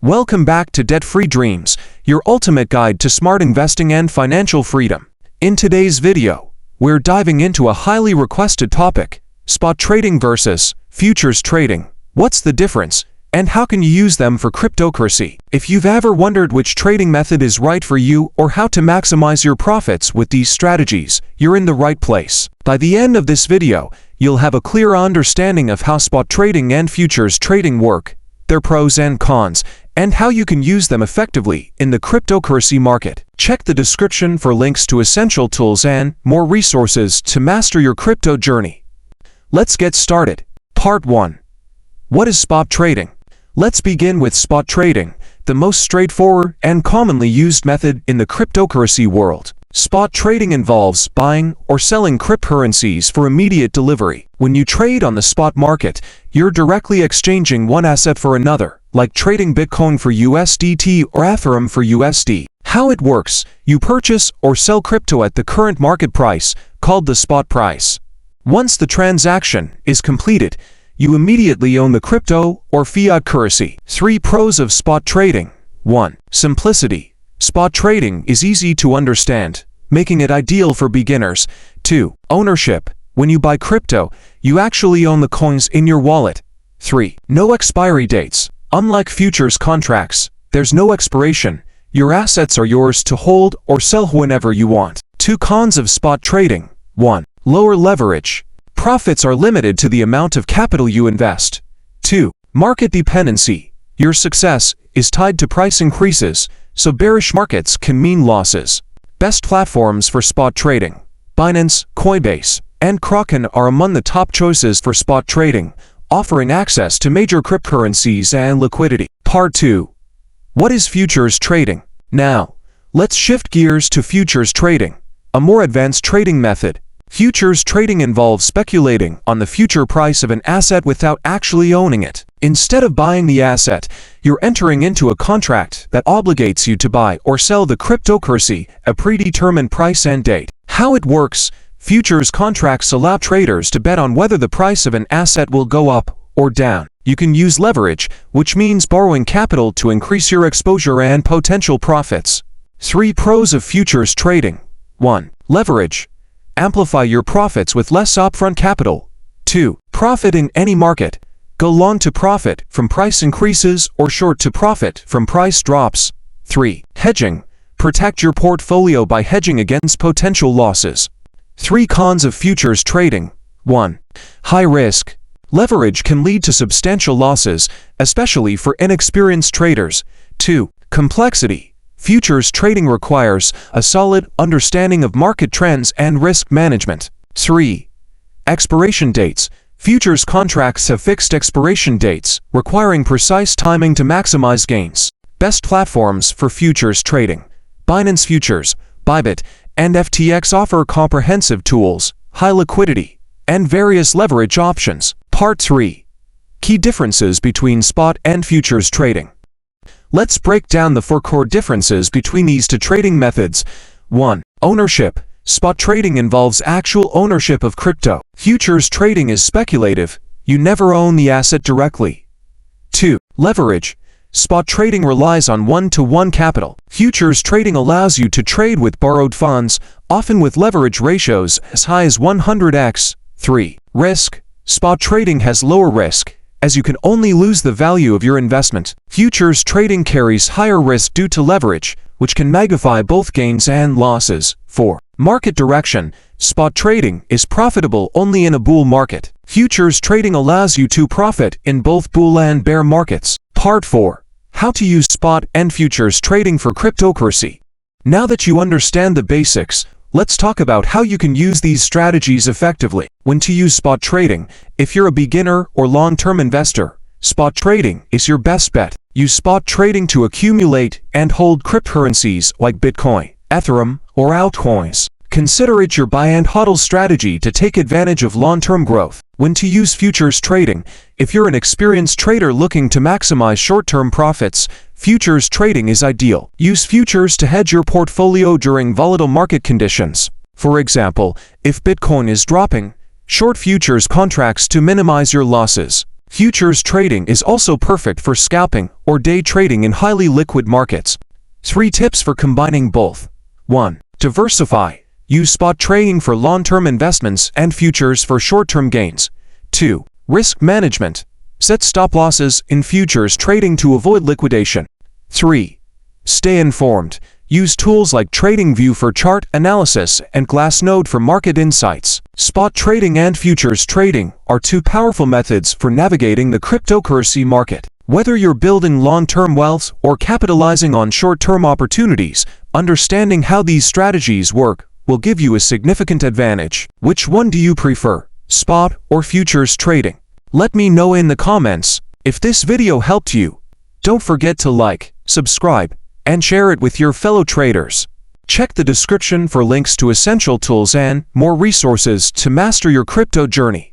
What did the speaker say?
Welcome back to Debt-Free Dreams, your ultimate guide to smart investing and financial freedom. In today's video, we're diving into a highly requested topic: spot trading versus futures trading. What's the difference, and how can you use them for cryptocurrency? If you've ever wondered which trading method is right for you or how to maximize your profits with these strategies, you're in the right place. By the end of this video, you'll have a clear understanding of how spot trading and futures trading work, their pros and cons, and how you can use them effectively in the cryptocurrency market. Check the description for links to essential tools and more resources to master your crypto journey. Let's get started. Part 1. What is spot trading? Let's begin with spot trading, the most straightforward and commonly used method in the cryptocurrency world. Spot trading involves buying or selling cryptocurrencies for immediate delivery. When you trade on the spot market, you're directly exchanging one asset for another, like trading Bitcoin for USDT or Ethereum for USD. How it works: you purchase or sell crypto at the current market price, called the spot price. Once the transaction is completed, you immediately own the crypto or fiat currency. 3 pros of spot trading. 1. Simplicity. Spot trading is easy to understand, making it ideal for beginners. 2. Ownership. When you buy crypto, you actually own the coins in your wallet. 3. No expiry dates. Unlike futures contracts, there's no expiration. Your assets are yours to hold or sell whenever you want. 2 cons of spot trading. 1. Lower leverage. Profits are limited to the amount of capital you invest. 2. Market dependency. Your success is tied to price increases, so bearish markets can mean losses. Best platforms for spot trading. Binance, Coinbase, and Kraken are among the top choices for spot trading, offering access to major cryptocurrencies and liquidity. Part 2. What is futures trading? Now, let's shift gears to futures trading, a more advanced trading method. Futures trading involves speculating on the future price of an asset without actually owning it. Instead of buying the asset, you're entering into a contract that obligates you to buy or sell the cryptocurrency at a predetermined price and date. How it works: futures contracts allow traders to bet on whether the price of an asset will go up or down. You can use leverage, which means borrowing capital to increase your exposure and potential profits. 3 pros of futures trading. 1. Leverage. Amplify your profits with less upfront capital. 2. Profit in any market. Go long to profit from price increases or short to profit from price drops. 3. Hedging. Protect your portfolio by hedging against potential losses. 3 cons of futures trading. 1. High risk. Leverage can lead to substantial losses, especially for inexperienced traders. 2. Complexity. Futures trading requires a solid understanding of market trends and risk management. 3. Expiration dates. Futures contracts have fixed expiration dates, requiring precise timing to maximize gains. Best platforms for futures trading. Binance Futures, Bybit, and FTX offer comprehensive tools, high liquidity, and various leverage options. Part 3. Key differences between spot and futures trading. Let's break down the 4 core differences between these 2 trading methods. 1. Ownership. Spot trading involves actual ownership of crypto. Futures trading is speculative. You never own the asset directly. 2. Leverage. Spot trading relies on one-to-one capital. Futures trading allows you to trade with borrowed funds, often with leverage ratios as high as 100x. 3. Risk. Spot trading has lower risk, as you can only lose the value of your investment. Futures trading carries higher risk due to leverage, which can magnify both gains and losses. 4. Market direction. Spot trading is profitable only in a bull market. Futures trading allows you to profit in both bull and bear markets. Part 4. How to use spot and futures trading for cryptocurrency. Now that you understand the basics, let's talk about how you can use these strategies effectively. When to use spot trading. If you're a beginner or long-term investor, spot trading is your best bet. Use spot trading to accumulate and hold cryptocurrencies like Bitcoin, Ethereum, or altcoins. Consider it your buy and hodl strategy to take advantage of long-term growth. When to use futures trading. If you're an experienced trader looking to maximize short-term profits, futures trading is ideal. Use futures to hedge your portfolio during volatile market conditions. For example, if Bitcoin is dropping, short futures contracts to minimize your losses. Futures trading is also perfect for scalping or day trading in highly liquid markets. 3 tips for combining both. 1. Diversify. Use spot trading for long-term investments and futures for short-term gains. 2. Risk management. Set stop losses in futures trading to avoid liquidation. 3. Stay informed. Use tools like TradingView for chart analysis and Glassnode for market insights. Spot trading and futures trading are 2 powerful methods for navigating the cryptocurrency market. Whether you're building long-term wealth or capitalizing on short-term opportunities, understanding how these strategies work will give you a significant advantage. Which one do you prefer, spot or futures trading? Let me know in the comments. If this video helped you, don't forget to like, subscribe, and share it with your fellow traders. Check the description for links to essential tools and more resources to master your crypto journey.